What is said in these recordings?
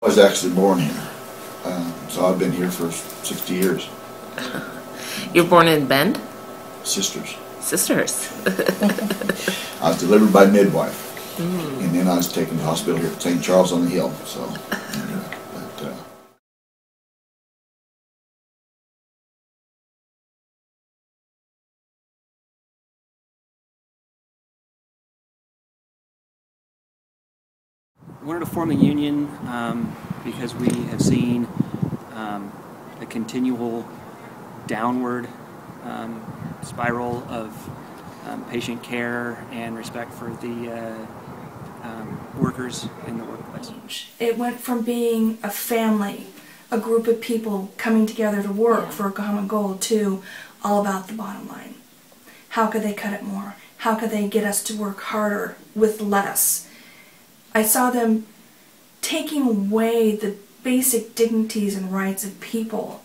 I was actually born here, so I've been here for 60 years. You're born in Bend? Sisters. Sisters. I was delivered by midwife, and then I was taken to the hospital here at St. Charles on the Hill. So, anyway, We wanted to form a union because we have seen a continual downward spiral of patient care and respect for the workers in the workplace. It went from being a family, a group of people coming together to work for a common goal, to all about the bottom line. How could they cut it more? How could they get us to work harder with less? I saw them taking away the basic dignities and rights of people,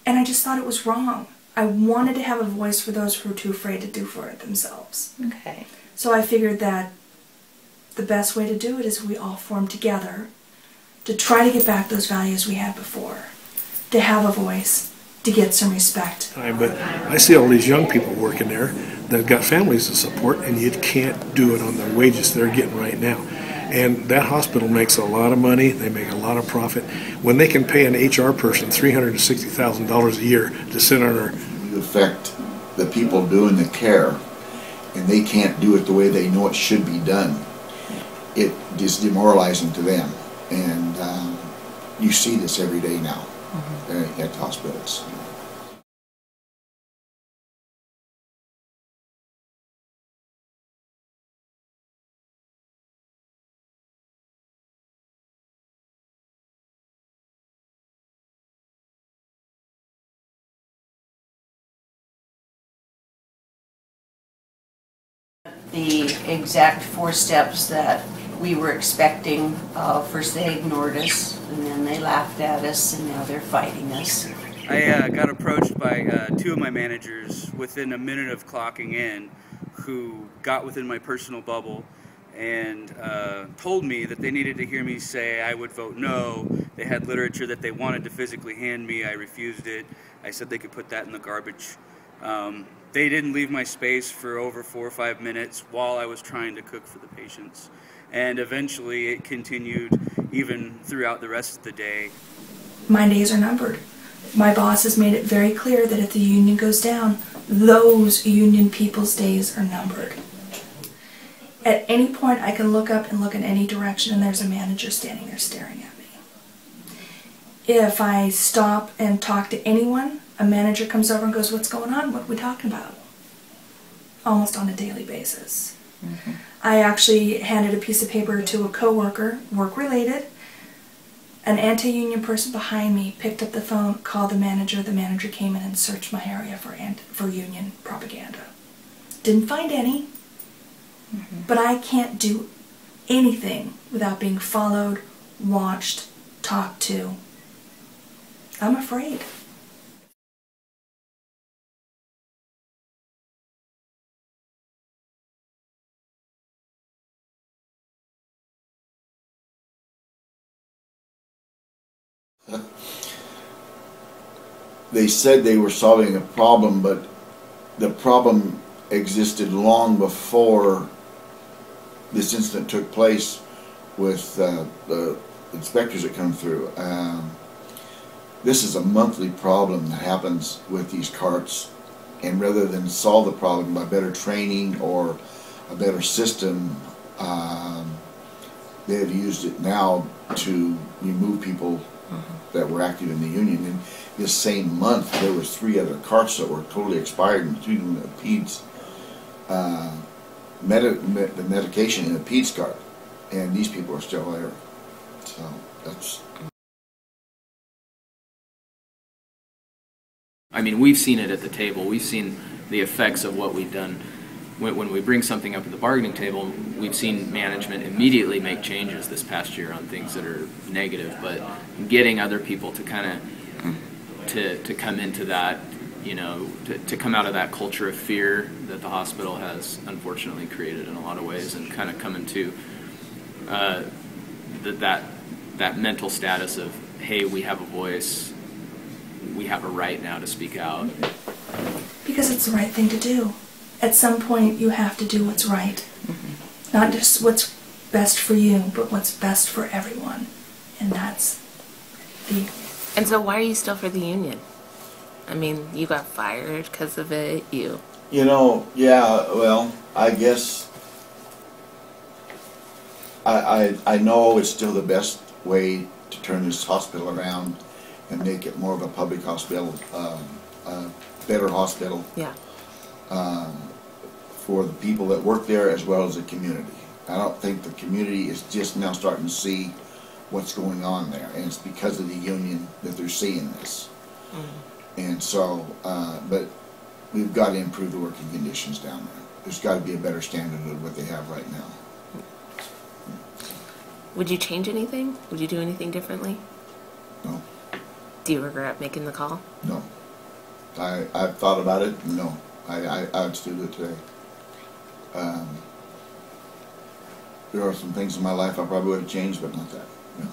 and I just thought it was wrong. I wanted to have a voice for those who were too afraid to do for it themselves. Okay. So I figured that the best way to do it is we all form together to try to get back those values we had before, to have a voice, to get some respect. But I see all these young people working there that have got families to support, and you can't do it on the wages they're getting right now. And that hospital makes a lot of money. They make a lot of profit. When they can pay an HR person $360,000 a year to sit on her. you affect the people doing the care, and they can't do it the way they know it should be done. It is demoralizing to them, and you see this every day now at the hospitals. The exact 4 steps that we were expecting. First they ignored us, and then they laughed at us, and now they're fighting us. I got approached by 2 of my managers within a minute of clocking in, who got within my personal bubble and told me that they needed to hear me say I would vote no. They had literature that they wanted to physically hand me. I refused it. I said they could put that in the garbage. They didn't leave my space for over 4 or 5 minutes while I was trying to cook for the patients. And eventually it continued even throughout the rest of the day. My days are numbered. My boss has made it very clear that if the union goes down, those union people's days are numbered. At any point I can look up and look in any direction and there's a manager standing there staring at me. If I stop and talk to anyone, a manager comes over and goes, "What's going on? What are we talking about?" Almost on a daily basis. I actually handed a piece of paper to a coworker, work-related. An anti-union person behind me picked up the phone, called the manager. The manager came in and searched my area for union propaganda. Didn't find any, but I can't do anything without being followed, watched, talked to. I'm afraid. They said they were solving a problem, but the problem existed long before this incident took place with the inspectors that come through. This is a monthly problem that happens with these carts, and rather than solve the problem by better training or a better system, they have used it now to remove people that were active in the union. And this same month there was 3 other carts that were totally expired, including the PEDS the medication in a PEDS cart, and these people are still there. So that's. I mean, we've seen it at the table. We've seen the effects of what we've done. When we bring something up at the bargaining table, we've seen management immediately make changes this past year on things that are negative, but getting other people to kind of to come into that, you know, to come out of that culture of fear that the hospital has unfortunately created in a lot of ways, and kind of come into that that mental status of, hey, we have a voice, we have a right now to speak out. Because it's the right thing to do. At some point, you have to do what's right. Not just what's best for you, but what's best for everyone. And that's the... And so why are you still for the union? I mean, you got fired because of it, You know, yeah, well, I guess I know it's still the best way to turn this hospital around and make it more of a public hospital, a better hospital. Yeah. For the people that work there as well as the community. I don't think the community is just now starting to see what's going on there, and it's because of the union that they're seeing this. And so, but we've got to improve the working conditions down there. There's got to be a better standard than what they have right now. Would you change anything? Would you do anything differently? No. Do you regret making the call? No. I've thought about it. No. I would still do it today. There are some things in my life I probably would have changed, but not that. No.